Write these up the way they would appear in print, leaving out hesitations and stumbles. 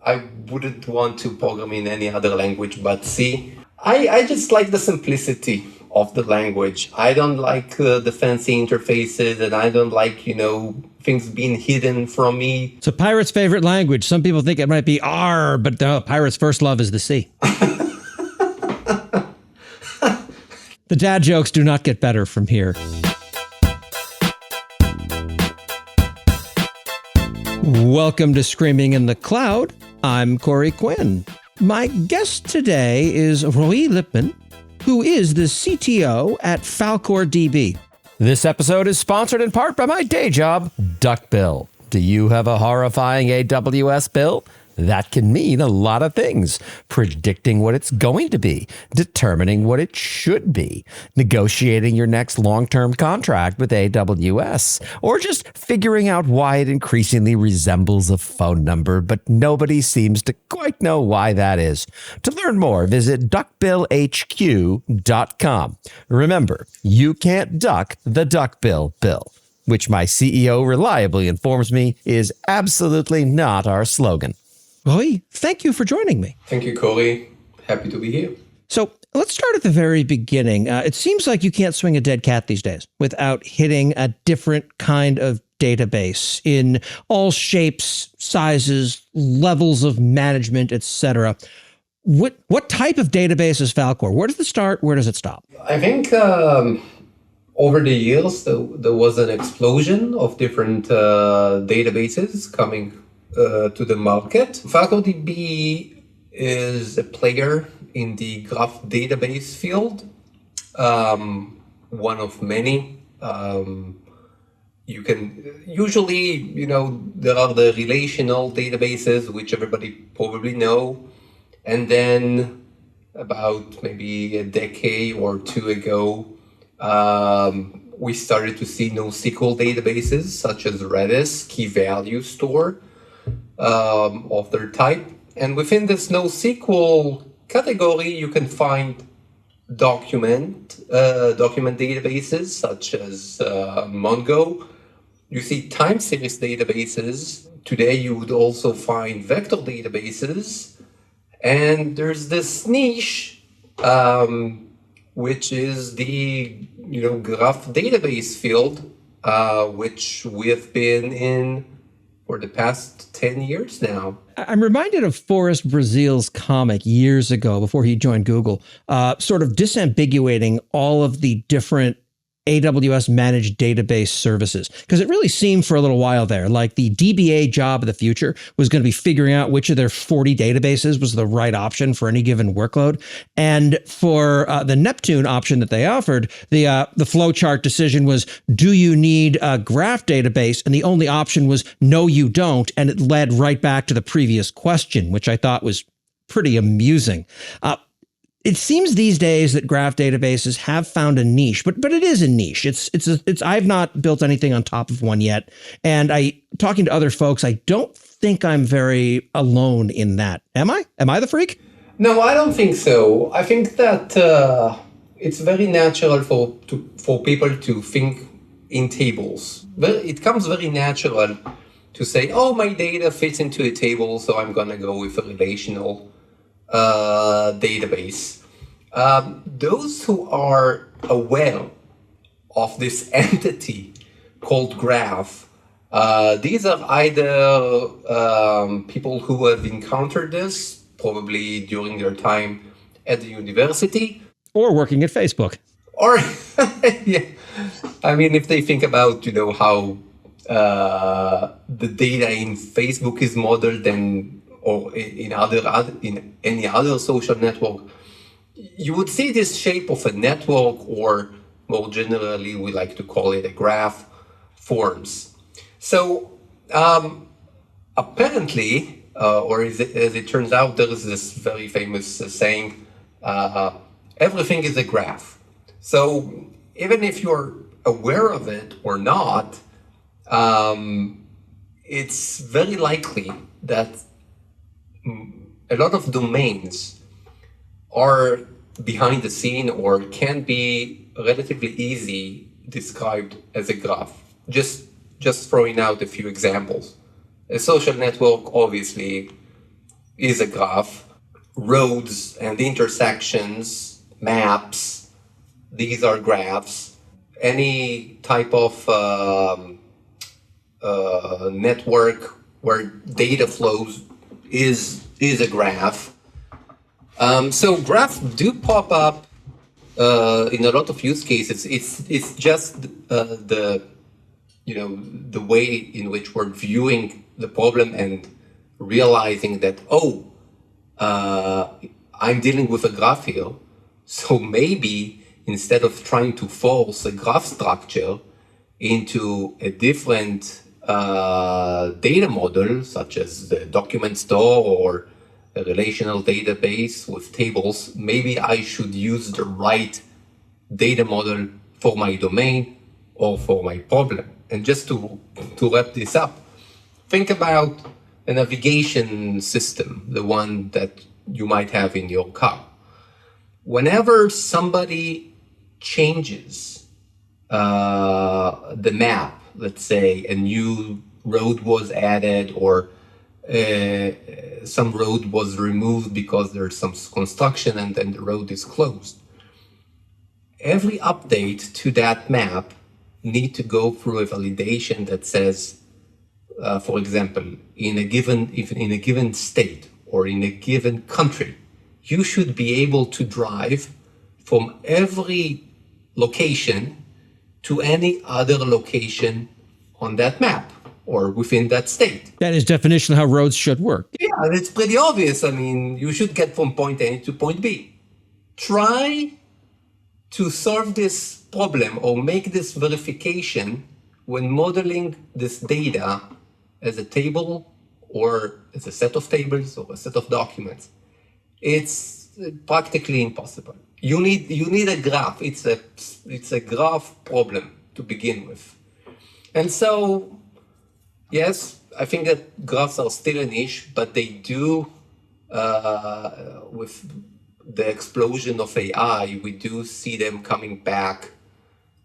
I wouldn't want to program in any other language but C. I just like the simplicity of the language. I don't like the fancy interfaces, and I don't like, things being hidden from me. So Pirate's favorite language. Some people think it might be R, but no, Pirate's first love is the C. The dad jokes do not get better from here. Welcome to Screaming in the Cloud. I'm Corey Quinn. My guest today is Roi Lipman, who is the CTO at FalcoDB. This episode is sponsored in part by my day job, Duck Bill. Do you have a horrifying AWS bill? That can mean a lot of things. Predicting what it's going to be, determining what it should be, negotiating your next long-term contract with AWS, or just figuring out why it increasingly resembles a phone number, but nobody seems to quite know why that is. To learn more, visit duckbillhq.com. Remember, you can't duck the Duck Bill bill, which my CEO reliably informs me is absolutely not our slogan. Roi, thank you for joining me. Thank you, Corey. Happy to be here. So let's start at the very beginning. It seems like you can't swing a dead cat these days without hitting a different kind of database in all shapes, sizes, levels of management, etc. What type of database is Falcor? Where does it start? Where does it stop? I think over the years, there was an explosion of different databases coming to the market. FalcoDB is a player in the graph database field, one of many. You can usually, there are the relational databases, which everybody probably know. And then about maybe a decade or two ago, we started to see NoSQL databases such as Redis, key value store, of their type. And within this NoSQL category, you can find document databases such as Mongo. You see time series databases. Today, you would also find vector databases. And there's this niche, which is the graph database field, which we have been in for the past 10 years now. I'm reminded of Forrest Brazil's comic years ago before he joined Google, sort of disambiguating all of the different AWS managed database services. Because it really seemed for a little while there like the DBA job of the future was going to be figuring out which of their 40 databases was the right option for any given workload. And for the Neptune option that they offered, the flowchart decision was, do you need a graph database? And the only option was, no, you don't. And it led right back to the previous question, which I thought was pretty amusing. It seems these days that graph databases have found a niche, but it is a niche. It's I've not built anything on top of one yet. And talking to other folks, I don't think I'm very alone in that. Am I? Am I the freak? No, I don't think so. I think that it's very natural for people to think in tables. But it comes very natural to say, oh, my data fits into a table, so I'm going to go with a relational database. Those who are aware of this entity called graph, these are either people who have encountered this probably during their time at the university, or working at Facebook, or yeah, I mean, if they think about how the data in Facebook is modeled or in any other social network, you would see this shape of a network, or more generally, we like to call it a graph, forms. So apparently, or as it turns out, there is this very famous saying, everything is a graph. So even if you're aware of it or not, it's very likely that a lot of domains are behind the scene or can be relatively easy described as a graph. Just throwing out a few examples. A social network, obviously, is a graph. Roads and intersections, maps, these are graphs. Any type of network where data flows is a graph. So graphs do pop up in a lot of use cases. It's just the way in which we're viewing the problem and realizing that I'm dealing with a graph here. So maybe instead of trying to force a graph structure into a different data model, such as the document store or a relational database with tables, maybe I should use the right data model for my domain or for my problem. And just to wrap this up, think about a navigation system, the one that you might have in your car. Whenever somebody changes the map, let's say a new road was added or some road was removed because there's some construction and then the road is closed. Every update to that map need to go through a validation that says, for example, in a given state or in a given country, you should be able to drive from every location to any other location on that map or within that state. That is definitionally how roads should work. Yeah, it's pretty obvious. I mean, you should get from point A to point B. Try to solve this problem or make this verification when modeling this data as a table or as a set of tables or a set of documents. It's practically impossible. You need a graph. It's a graph problem to begin with. And so, yes, I think that graphs are still a niche, but they do, with the explosion of AI, we do see them coming back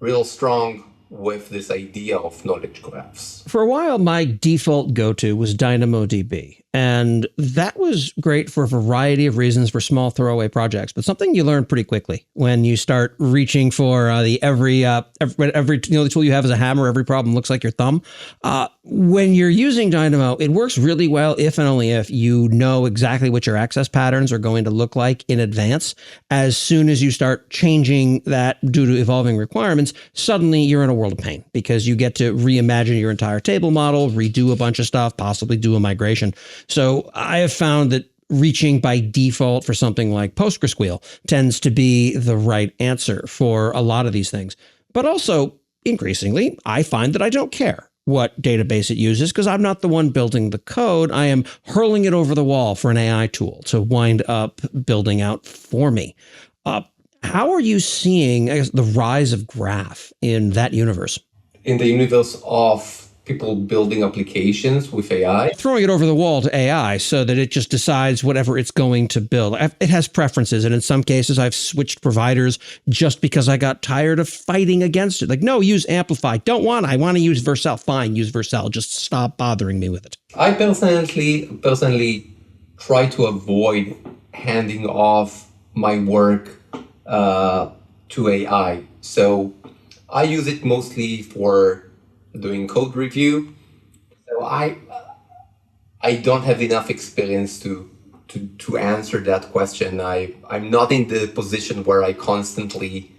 real strong with this idea of knowledge graphs. For a while, my default go-to was DynamoDB. And that was great for a variety of reasons for small throwaway projects, but something you learn pretty quickly when you start reaching for every the tool you have is a hammer, every problem looks like your thumb. When you're using Dynamo, it works really well if and only if you know exactly what your access patterns are going to look like in advance. As soon as you start changing that due to evolving requirements, suddenly you're in a world of pain because you get to reimagine your entire table model, redo a bunch of stuff, possibly do a migration. So I have found that reaching by default for something like PostgreSQL tends to be the right answer for a lot of these things. But also, increasingly, I find that I don't care what database it uses because I'm not the one building the code. I am hurling it over the wall for an AI tool to wind up building out for me. How are you seeing, I guess, the rise of graph in that universe? In the universe of people building applications with AI. Throwing it over the wall to AI so that it just decides whatever it's going to build. It has preferences. And in some cases, I've switched providers just because I got tired of fighting against it. Like, no, use Amplify. I want to use Vercel. Fine, use Vercel. Just stop bothering me with it. I personally try to avoid handing off my work to AI. So I use it mostly for doing code review. So I don't have enough experience to answer that question. I'm not in the position where I constantly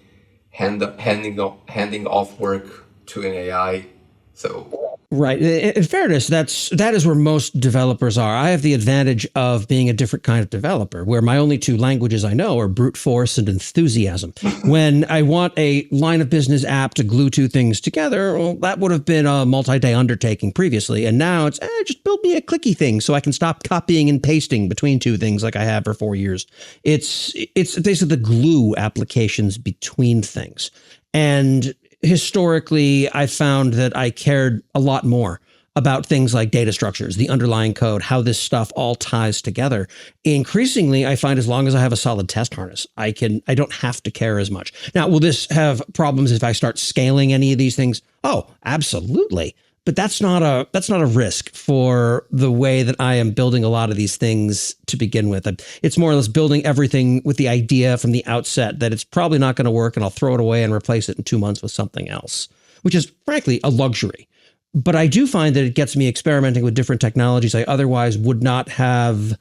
handing off work to an AI. So right. In fairness, that is where most developers are. I have the advantage of being a different kind of developer, where my only two languages I know are brute force and enthusiasm. When I want a line of business app to glue two things together, well, that would have been a multi-day undertaking previously. And now it's just build me a clicky thing so I can stop copying and pasting between two things like I have for 4 years. It's basically the glue applications between things. And historically, I found that I cared a lot more about things like data structures, the underlying code, how this stuff all ties together. Increasingly, I find as long as I have a solid test harness, I don't have to care as much. Now, will this have problems if I start scaling any of these things? Oh, absolutely. But that's not a risk for the way that I am building a lot of these things to begin with. It's more or less building everything with the idea from the outset that it's probably not going to work, and I'll throw it away and replace it in 2 months with something else, which is frankly a luxury. But I do find that it gets me experimenting with different technologies I otherwise would not have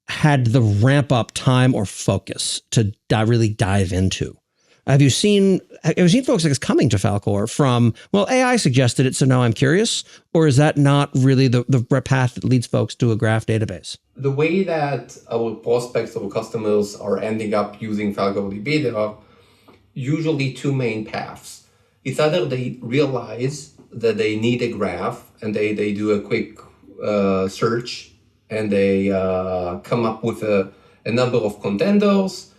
had the ramp up time or focus to really dive into. Have you seen folks like this coming to Falcor from, well, AI suggested it, so now I'm curious? Or is that not really the path that leads folks to a graph database? The way that our prospects or customers are ending up using FalcoDB, there are usually two main paths. It's either they realize that they need a graph and they do a quick search and they come up with a number of contenders,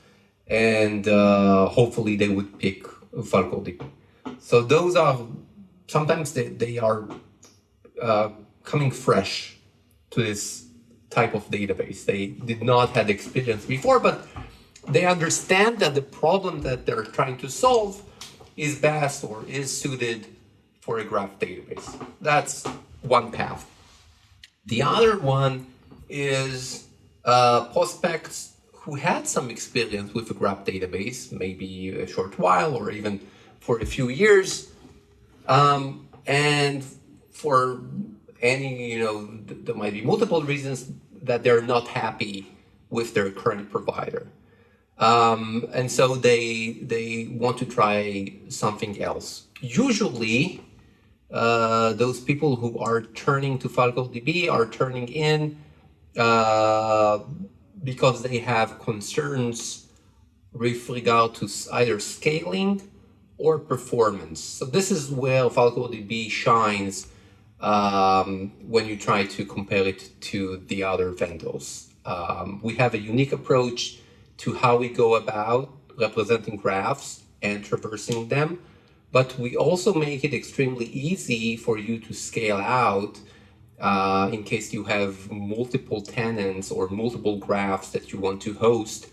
and hopefully they would pick FalcoDB. So those are, sometimes they are coming fresh to this type of database. They did not have experience before, but they understand that the problem that they're trying to solve is best or is suited for a graph database. That's one path. The other one is prospects who had some experience with a graph database, maybe a short while or even for a few years, and for any, there might be multiple reasons that they're not happy with their current provider. And so they want to try something else. Usually, those people who are turning to FalcoDB are turning in because they have concerns with regard to either scaling or performance. So this is where FalcoDB shines when you try to compare it to the other vendors. We have a unique approach to how we go about representing graphs and traversing them, but we also make it extremely easy for you to scale out in case you have multiple tenants or multiple graphs that you want to host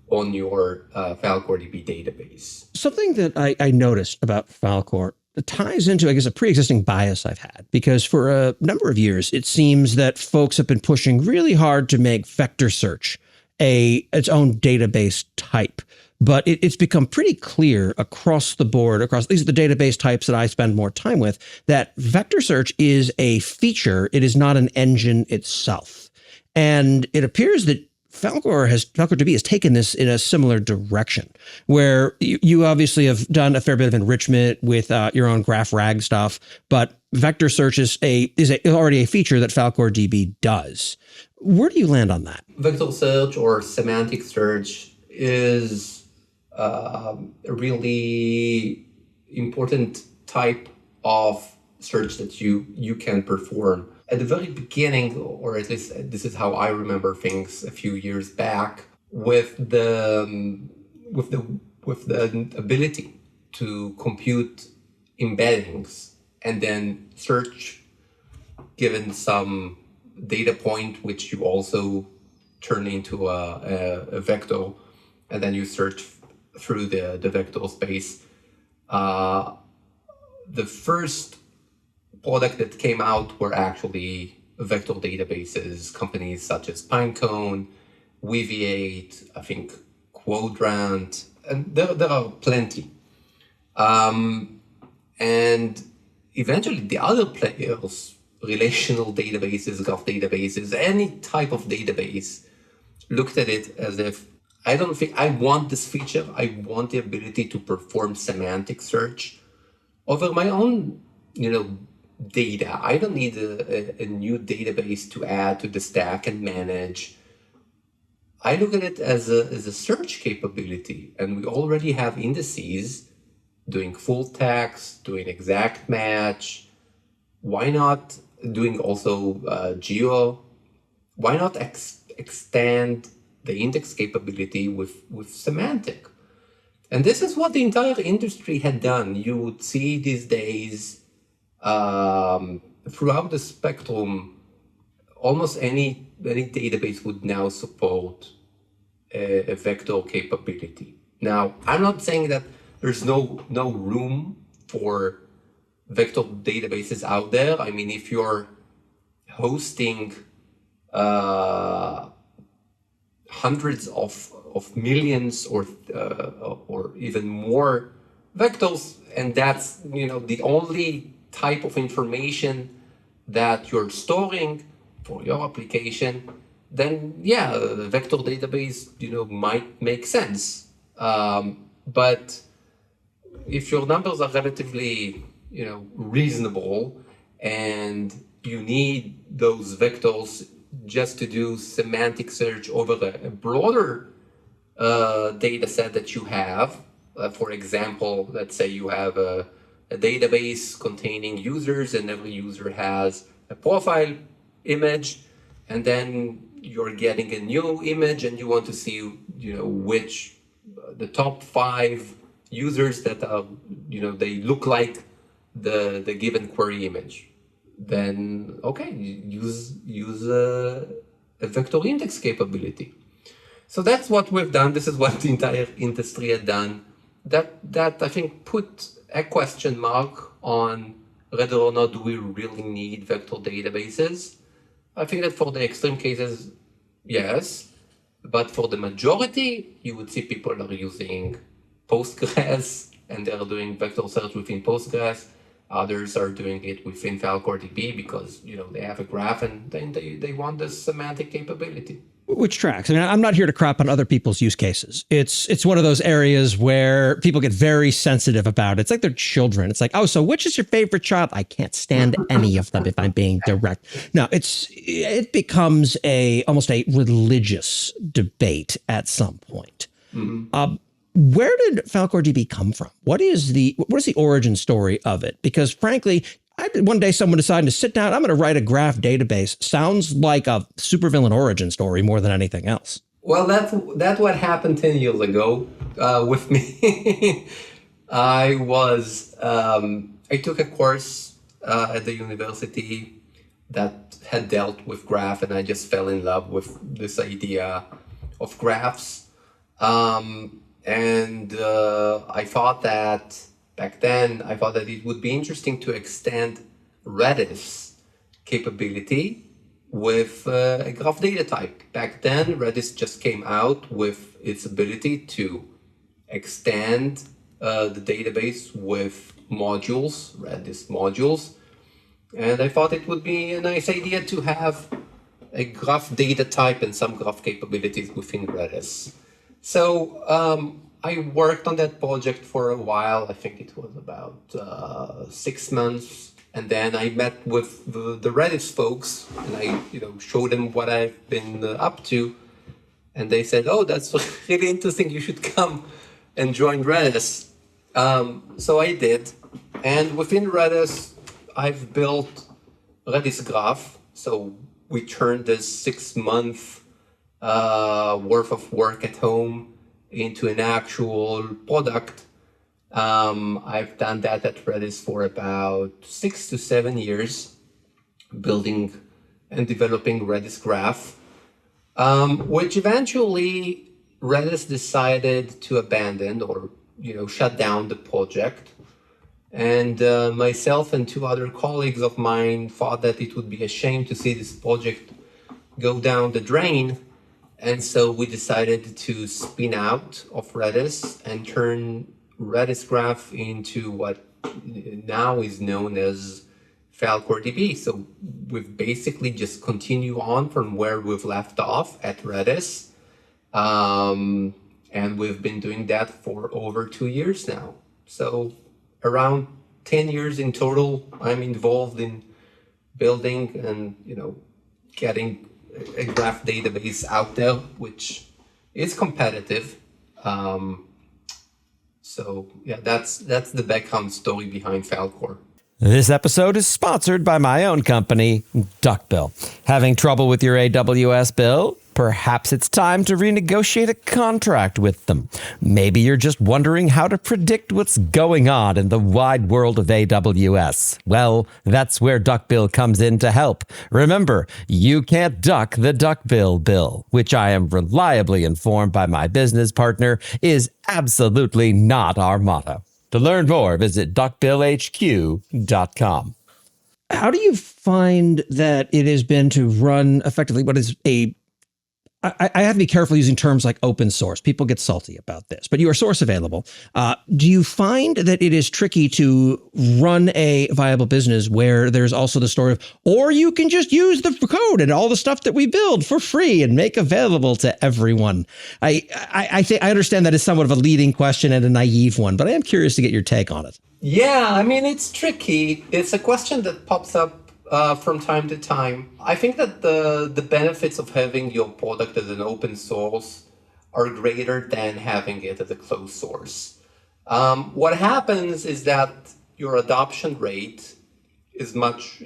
on your FalcoDB database. Something that I noticed about Falcor ties into, I guess, a pre-existing bias I've had, because for a number of years, it seems that folks have been pushing really hard to make vector search its own database type. But it's become pretty clear across the board, across these are the database types that I spend more time with, that vector search is a feature. It is not an engine itself. And it appears that FalcoDB has taken this in a similar direction, where you obviously have done a fair bit of enrichment with your own graph rag stuff, but vector search is already a feature that FalcoDB does. Where do you land on that? Vector search or semantic search is a really important type of search that you can perform. At the very beginning, or at least this is how I remember things a few years back, with the ability to compute embeddings and then search given some data point, which you also turn into a vector, and then you search through the vector space. The first product that came out were actually vector databases, companies such as Pinecone, Weaviate, I think Quadrant, and there are plenty. And eventually the other players, relational databases, graph databases, any type of database, looked at it as if, I don't think I want this feature. I want the ability to perform semantic search over my own, data. I don't need a new database to add to the stack and manage. I look at it as a search capability, and we already have indices doing full text, doing exact match. Why not doing also geo? Why not extend the index capability with semantic? And this is what the entire industry had done. You would see these days throughout the spectrum, almost any database would now support a vector capability. Now, I'm not saying that there's no room for vector databases out there. I mean, if you're hosting hundreds of millions or even more vectors, and that's the only type of information that you're storing for your application, then yeah, the vector database might make sense. But if your numbers are relatively reasonable and you need those vectors just to do semantic search over a broader data set that you have. For example, let's say you have a database containing users and every user has a profile image, and then you're getting a new image and you want to see which the top 5 users that are they look like the given query image. Then okay, use a vector index capability. So that's what we've done. This is what the entire industry had done. That I think put a question mark on whether or not do we really need vector databases. I think that for the extreme cases, yes, but for the majority, you would see people are using Postgres and they're doing vector search within Postgres. Others are doing it within FalcoDB because they have a graph and then they want this semantic capability. Which tracks. I mean, I'm not here to crap on other people's use cases. It's one of those areas where people get very sensitive about it. It's like they're children. It's like, oh, so which is your favorite child? I can't stand any of them if I'm being direct. No, it becomes almost a religious debate at some point. Mm-hmm. Where did FalcoDB come from? What is the origin story of it? Because frankly, one day someone decided to sit down, I'm going to write a graph database. Sounds like a supervillain origin story more than anything else. Well, that's what happened 10 years ago with me. I took a course at the university that had dealt with graph, and I just fell in love with this idea of graphs. And I thought that back then, it would be interesting to extend Redis capability with a graph data type. Back then, Redis just came out with its ability to extend the database with modules, Redis modules. And I thought it would be a nice idea to have a graph data type and some graph capabilities within Redis. So I worked on that project for a while. I think it was about 6 months. And then I met with the Redis folks and I showed them what I've been up to. And they said, oh, that's really interesting. You should come and join Redis. So I did. And within Redis, I've built RedisGraph. So we turned this 6-month worth of work at home into an actual product. I've done that at Redis for about 6 to 7 years, building and developing RedisGraph, which eventually Redis decided to abandon or shut down the project. And myself and 2 other colleagues of mine thought that it would be a shame to see this project go down the drain. And so we decided to spin out of Redis and turn RedisGraph into what now is known as FalcoDB. So we've basically just continue on from where we've left off at Redis. And we've been doing that for over 2 years now. So around 10 years in total, I'm involved in building and, getting a graph database out there, which is competitive. So yeah, that's the background story behind Falcor. This episode is sponsored by my own company, Duckbill. Having trouble with your AWS bill? Perhaps it's time to renegotiate a contract with them. Maybe you're just wondering how to predict what's going on in the wide world of AWS. Well, that's where Duckbill comes in to help. Remember, you can't duck the Duckbill bill, which I am reliably informed by my business partner is absolutely not our motto. To learn more, visit duckbillhq.com. How do you find that it has been to run effectively what is I have to be careful using terms like open source. People get salty about this, but you are source available. Do you find that it is tricky to run a viable business where there's also the story of, or you can just use the code and all the stuff that we build for free and make available to everyone? I think I understand that is somewhat of a leading question and a naive one, but I am curious to get your take on it. Yeah, I mean, it's tricky. It's a question that pops up from time to time. I think that the benefits of having your product as an open source are greater than having it as a closed source. What happens is that your adoption rate is much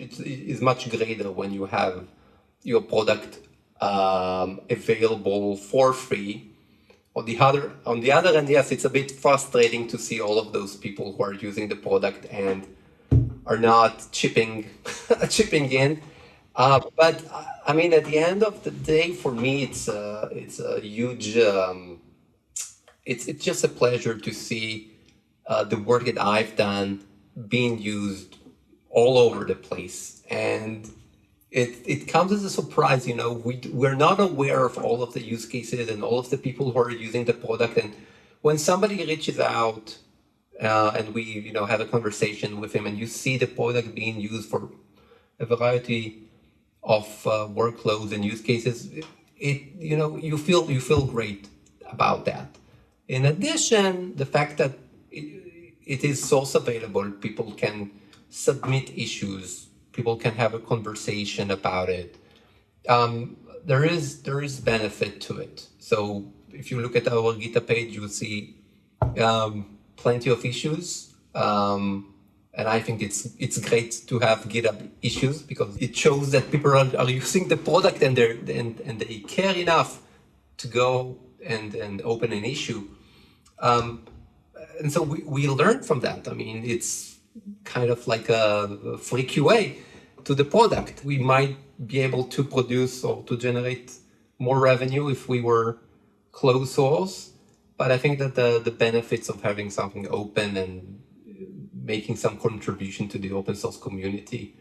greater when you have your product available for free. On the other hand, yes, it's a bit frustrating to see all of those people who are using the product and are not chipping in. But I mean, at the end of the day, for me, it's a huge. It's just a pleasure to see the work that I've done being used all over the place, and it comes as a surprise. You know, we're not aware of all of the use cases and all of the people who are using the product, and when somebody reaches out. And we, have a conversation with him, and you see the product being used for a variety of workloads and use cases. You feel great about that. In addition, the fact that it is source available, people can submit issues, people can have a conversation about it. There is benefit to it. So if you look at our GitHub page, you will see. Plenty of issues, and I think it's great to have GitHub issues because it shows that people are using the product and they care enough to go and open an issue, and so we learn from that. I mean, it's kind of like a free QA to the product. We might be able to produce or to generate more revenue if we were closed source. But I think that the benefits of having something open and making some contribution to the open source community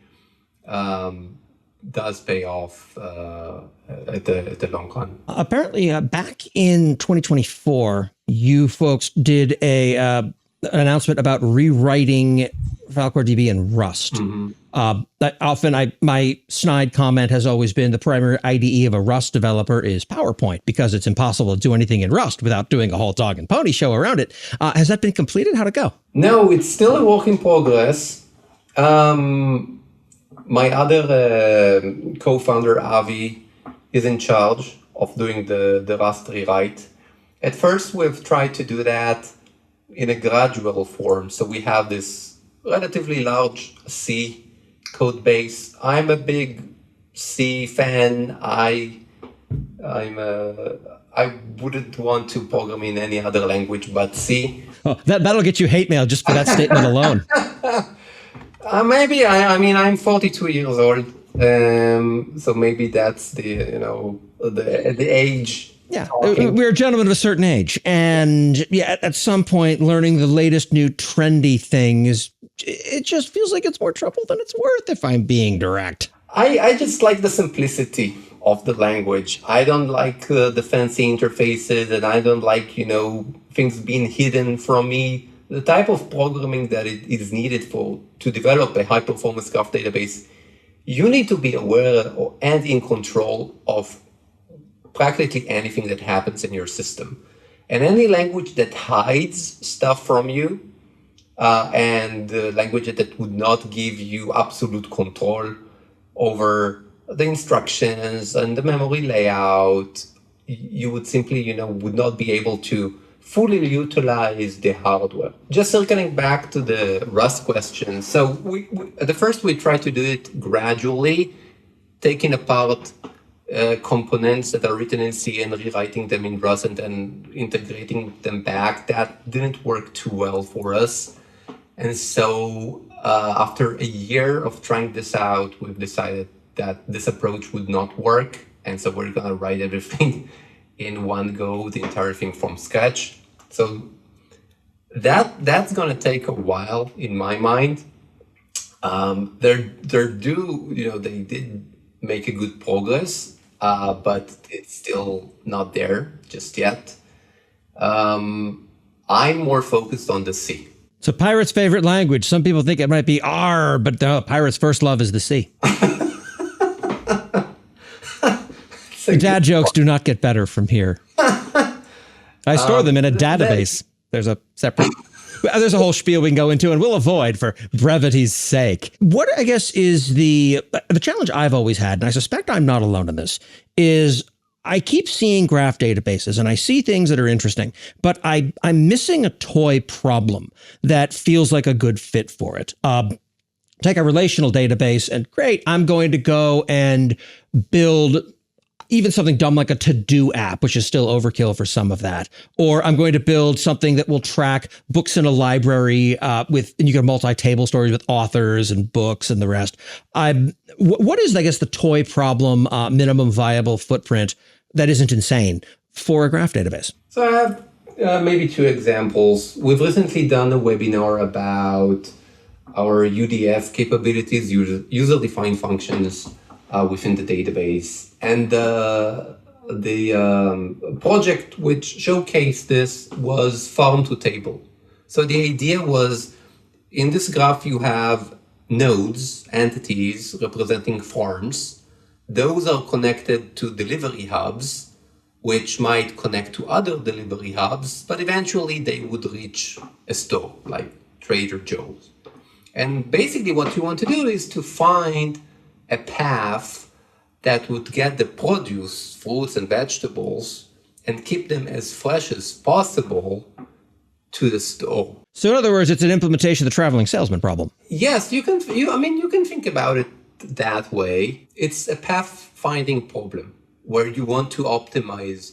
does pay off at the long run. Apparently, back in 2024, you folks did an announcement about rewriting FalcoDB in Rust. Mm-hmm. My snide comment has always been the primary IDE of a Rust developer is PowerPoint because it's impossible to do anything in Rust without doing a whole dog and pony show around it. Has that been completed? How'd it go? No, it's still a work in progress. My other co-founder, Avi, is in charge of doing the Rust rewrite. At first, we've tried to do that in a gradual form. So we have this relatively large C code base. I'm a big C fan. I wouldn't want to program in any other language but C. Oh, that'll get you hate mail just for that statement alone. Maybe. I mean, I'm 42 years old, so maybe that's the age. Yeah, we're gentlemen of a certain age, and at some point, learning the latest new trendy things, it just feels like it's more trouble than it's worth. If I'm being direct, I just like the simplicity of the language. I don't like the fancy interfaces, and I don't like things being hidden from me. The type of programming that it is needed to develop a high-performance graph database, you need to be aware and in control of practically anything that happens in your system. And any language that hides stuff from you, and language that would not give you absolute control over the instructions and the memory layout, you would simply, would not be able to fully utilize the hardware. Just circling back to the Rust question. So at the first, we tried to do it gradually, taking apart components that are written in C and rewriting them in Rust and then integrating them back. That didn't work too well for us. And so after a year of trying this out, we've decided that this approach would not work. And so we're going to write everything in one go, the entire thing from scratch. So That's going to take a while in my mind. They did make a good progress, but it's still not there just yet. I'm more focused on the C. So Pirate's favorite language. Some people think it might be R, but no, Pirate's first love is the C. Dad jokes do not get better from here. I store them in a database. There's a whole spiel we can go into and we'll avoid for brevity's sake. What I guess is the challenge I've always had, and I suspect I'm not alone in this, is I keep seeing graph databases and I see things that are interesting, but I'm missing a toy problem that feels like a good fit for it. Take a relational database and great, I'm going to go and build even something dumb like a to-do app, which is still overkill for some of that. Or I'm going to build something that will track books in a library and you get multi-table stories with authors and books and the rest. What is, I guess, the toy problem, minimum viable footprint that isn't insane for a graph database? So I have maybe two examples. We've recently done a webinar about our UDF capabilities, user-defined functions within the database. And the project which showcased this was farm to table. So the idea was, in this graph you have nodes, entities representing farms. Those are connected to delivery hubs, which might connect to other delivery hubs, but eventually they would reach a store like Trader Joe's. And basically what you want to do is to find a path that would get the produce, fruits and vegetables, and keep them as fresh as possible to the store. So in other words, it's an implementation of the traveling salesman problem. Yes, you can think about it that way. It's a pathfinding problem where you want to optimize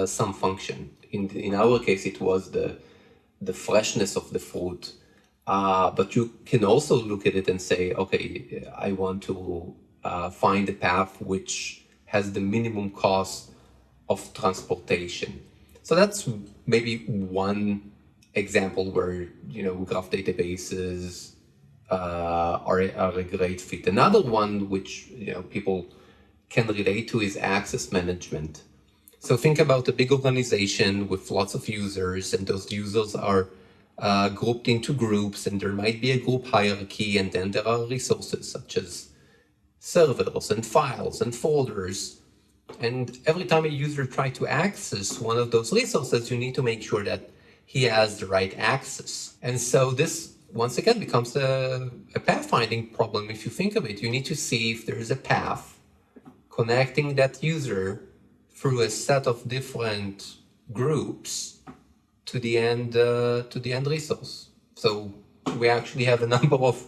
some function. In our case, it was the freshness of the fruit. But you can also look at it and say, okay, I want to find a path which has the minimum cost of transportation. So that's maybe one example where, graph databases are a great fit. Another one which, people can relate to is access management. So think about a big organization with lots of users, and those users are grouped into groups, and there might be a group hierarchy, and then there are resources such as servers and files and folders. And every time a user tries to access one of those resources, you need to make sure that he has the right access. And so this, once again, becomes a pathfinding problem. If you think of it, you need to see if there is a path connecting that user through a set of different groups to the end resource. So we actually have a number of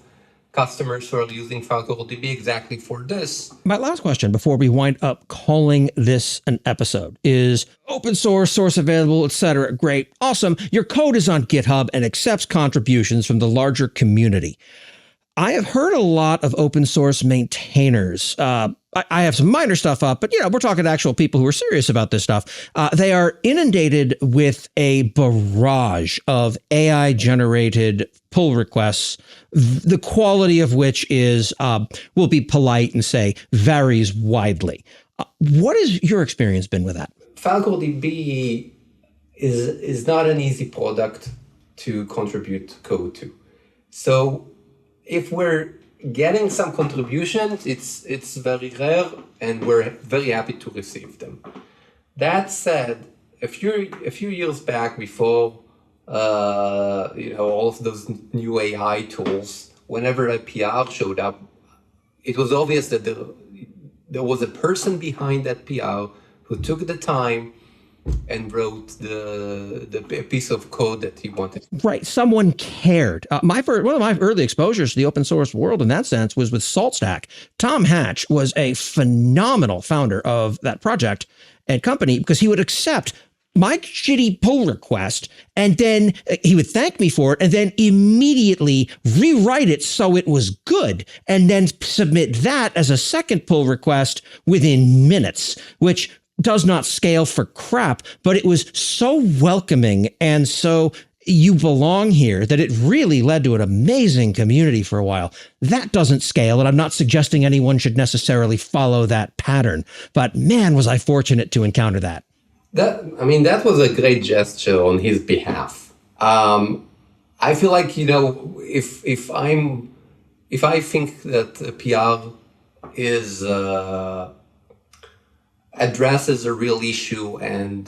customers who are using FalcoDB exactly for this. My last question before we wind up calling this an episode is open source available, etc. Great. Awesome. Your code is on GitHub and accepts contributions from the larger community. I have heard a lot of open source maintainers. I have some minor stuff up, but we're talking to actual people who are serious about this stuff. They are inundated with a barrage of AI generated pull requests, the quality of which is, we'll be polite and say, varies widely. What has your experience been with that? FalcoDB is not an easy product to contribute code to. So if we're getting some contributions, it's very rare, and we're very happy to receive them. That said, a few years back, before all of those new AI tools, whenever a PR showed up, it was obvious that there was a person behind that PR who took the time and wrote the piece of code that he wanted. Right. Someone cared. One of my early exposures to the open source world in that sense was with SaltStack. Tom Hatch was a phenomenal founder of that project and company because he would accept my shitty pull request and then he would thank me for it and then immediately rewrite it so it was good and then submit that as a second pull request within minutes, which does not scale for crap, but it was so welcoming and so you belong here, that it really led to an amazing community for a while. That doesn't scale, and I'm not suggesting anyone should necessarily follow that pattern. But man, was I fortunate to encounter that. That was a great gesture on his behalf. I feel like, if I think that a PR is addresses a real issue and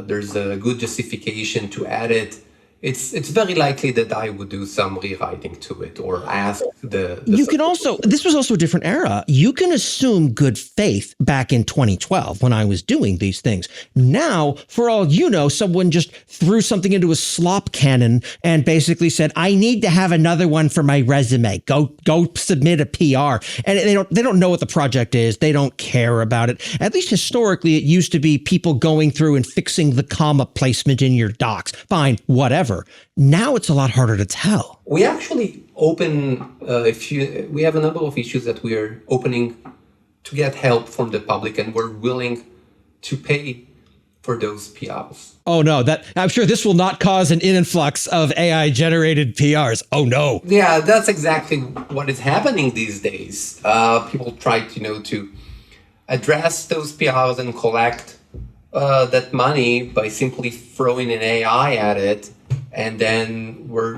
there's a good justification to add it, it's very likely that I would do some rewriting to it or ask the you can also, this was also a different era. You can assume good faith back in 2012 when I was doing these things. Now, for all you know, someone just threw something into a slop cannon and basically said, I need to have another one for my resume. Go submit a PR. And they don't know what the project is. They don't care about it. At least historically, it used to be people going through and fixing the comma placement in your docs. Fine, whatever. Now it's a lot harder to tell. We actually we have a number of issues that we are opening to get help from the public, and we're willing to pay for those PRs. Oh no, I'm sure this will not cause an influx of AI generated PRs. Oh no. Yeah, that's exactly what is happening these days. People try to address those PRs and collect that money by simply throwing an AI at it. And then we're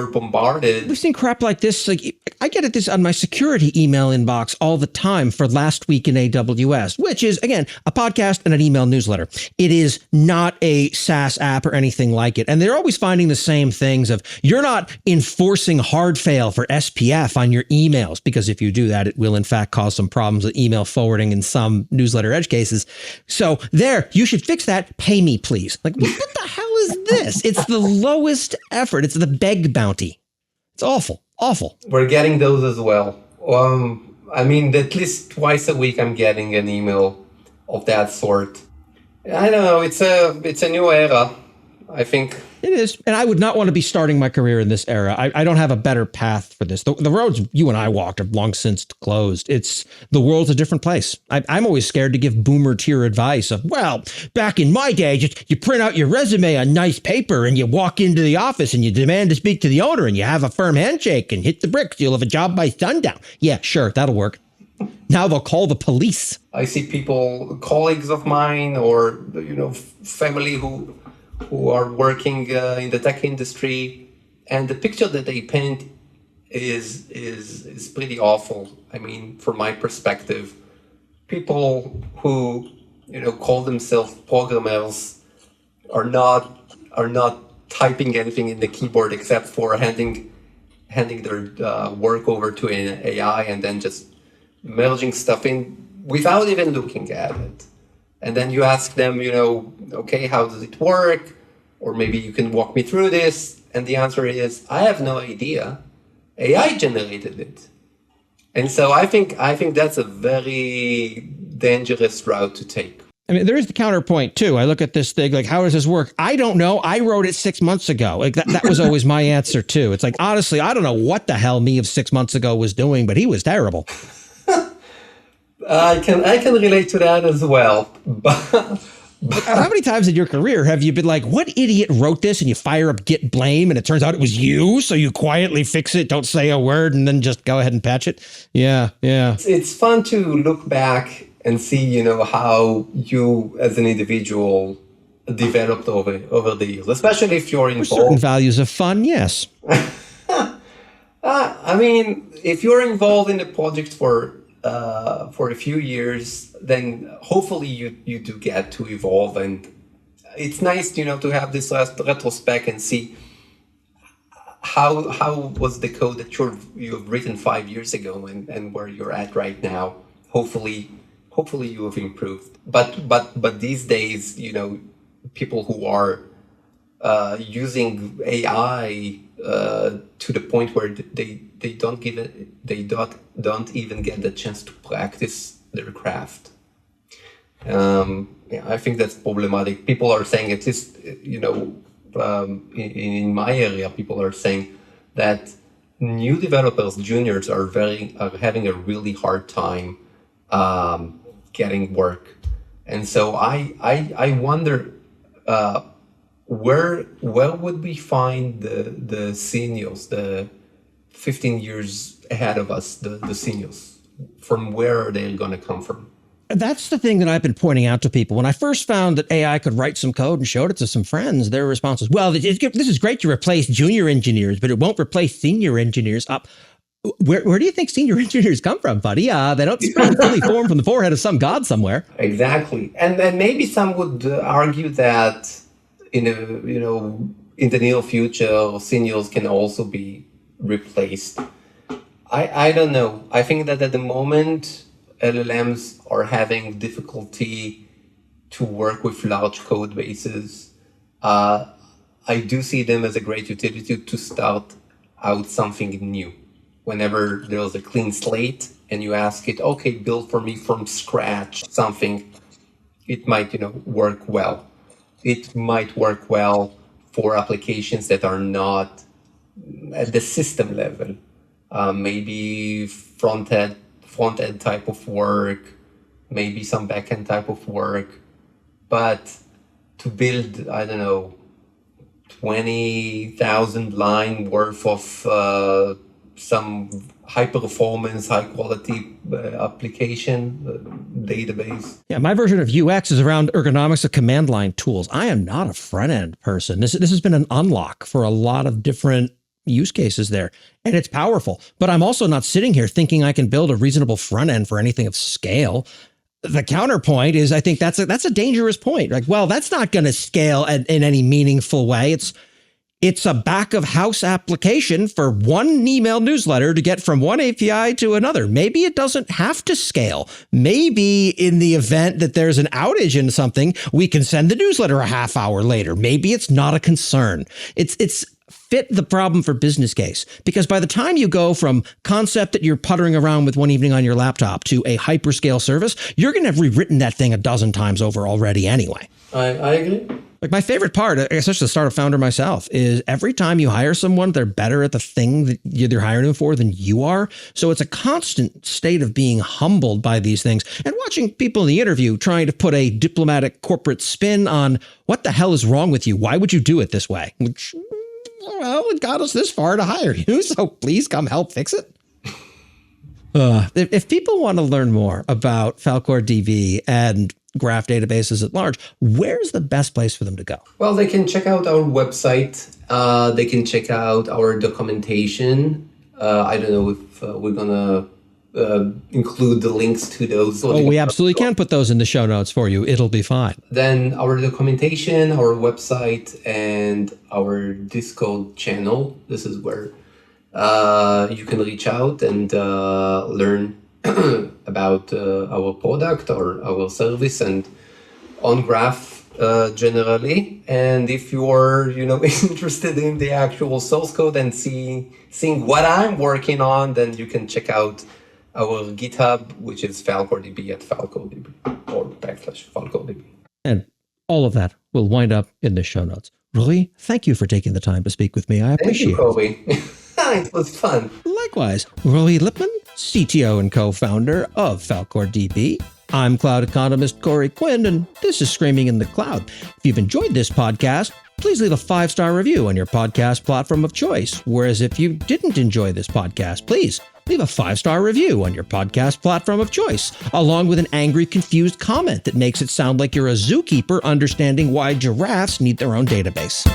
bombarded. We've seen crap like this. Like, I get this on my security email inbox all the time for Last Week in AWS, which is, again, a podcast and an email newsletter. It is not a SaaS app or anything like it. And they're always finding the same things of, you're not enforcing hard fail for SPF on your emails, because if you do that, it will in fact cause some problems with email forwarding in some newsletter edge cases. So there, you should fix that. Pay me, please. Like, what the hell is this? It's the lowest effort. It's the beg bounty. It's awful. Awful. We're getting those as well. At least twice a week I'm getting an email of that sort. I don't know. It's a new era, I think. It is. And I would not want to be starting my career in this era. I don't have a better path for this. The roads you and I walked have long since closed. The world's a different place. I'm always scared to give boomer tier advice of, well, back in my day, you print out your resume on nice paper and you walk into the office and you demand to speak to the owner and you have a firm handshake and hit the bricks. You'll have a job by sundown. Yeah, sure. That'll work. Now they'll call the police. I see people, colleagues of mine or, family who are working in the tech industry, and the picture that they paint is pretty awful. I mean, from my perspective, people who call themselves programmers are not typing anything in the keyboard except for handing their work over to an AI and then just merging stuff in without even looking at it. And then you ask them, okay, how does it work? Or maybe you can walk me through this. And the answer is, I have no idea. AI generated it. And so I think that's a very dangerous route to take. I mean, there is the counterpoint too. I look at this thing like, how does this work? I don't know. I wrote it 6 months ago. Like that was always my answer too. It's like, honestly, I don't know what the hell me of 6 months ago was doing, but he was terrible. I can relate to that as well. But how many times in your career have you been like, what idiot wrote this, and you fire up git blame and it turns out it was you, so you quietly fix it, don't say a word, and then just go ahead and patch it? Yeah. It's fun to look back and see, how you as an individual developed over the years, especially if you're involved. Certain values of fun, yes. If you're involved in a project for a few years, then hopefully you do get to evolve, and it's nice, to have this last retrospect and see how was the code that you've written 5 years ago and where you're at right now. Hopefully you have improved. But these days, people who are using AI to the point where they don't even get the chance to practice their craft. I think that's problematic. People are saying, at least, in my area, people are saying that new developers, juniors, are having a really hard time getting work. And so I wonder where would we find the seniors, the 15 years ahead of us, the seniors? From where are they going to come from? That's the thing that I've been pointing out to people. When I first found that AI could write some code and showed it to some friends, their response was, well, this is great to replace junior engineers, but it won't replace senior engineers. Where do you think senior engineers come from, buddy? They don't spring fully formed from the forehead of some god somewhere. Exactly. And then maybe some would argue that in the near future, seniors can also be replaced. I don't know. I think that at the moment, LLMs are having difficulty to work with large code bases. I do see them as a great utility to start out something new. Whenever there's a clean slate and you ask it, okay, build for me from scratch something, it might, work well. It might work well for applications that are not at the system level. Maybe front-end type of work, maybe some back-end type of work. But to build, 20,000 line worth of some high performance, high quality application database. Yeah, my version of UX is around ergonomics of command line tools. I am not a front end person. This has been an unlock for a lot of different use cases there, and it's powerful. But I'm also not sitting here thinking I can build a reasonable front end for anything of scale. The counterpoint is, I think that's a dangerous point. Like, well, that's not going to scale in any meaningful way. It's a back of house application for one email newsletter to get from one API to another. Maybe it doesn't have to scale. Maybe in the event that there's an outage in something, we can send the newsletter a half hour later. Maybe it's not a concern. It's fit the problem for business case, because by the time you go from concept that you're puttering around with one evening on your laptop to a hyperscale service, you're going to have rewritten that thing a dozen times over already anyway. I agree. Like, my favorite part, especially the startup founder myself, is every time you hire someone, they're better at the thing that you're hiring them for than you are. So it's a constant state of being humbled by these things and watching people in the interview trying to put a diplomatic corporate spin on what the hell is wrong with you? Why would you do it this way? Which, well, it got us this far to hire you. So please come help fix it. If people want to learn more about FalcoDB and graph databases at large, where's the best place for them to go? Well, they can check out our website. They can check out our documentation. I don't know if we're going to include the links to those. Oh, we absolutely can put those in the show notes for you. It'll be fine. Then our documentation, our website, and our Discord channel. This is where you can reach out and learn about our product or our service and on graph generally. And if you're interested in the actual source code and seeing what I'm working on, then you can check out our GitHub, which is FalcoDB at FalcoDB or /FalcoDB. And all of that will wind up in the show notes. Roi, thank you for taking the time to speak with me. I appreciate it. It was fun. Likewise, Roi Lipman, CTO and co-founder of FalcoDB. I'm cloud economist Corey Quinn, and this is Screaming in the Cloud. If you've enjoyed this podcast, please leave a 5-star review on your podcast platform of choice. Whereas if you didn't enjoy this podcast, please leave a 5-star review on your podcast platform of choice, along with an angry, confused comment that makes it sound like you're a zookeeper understanding why giraffes need their own database.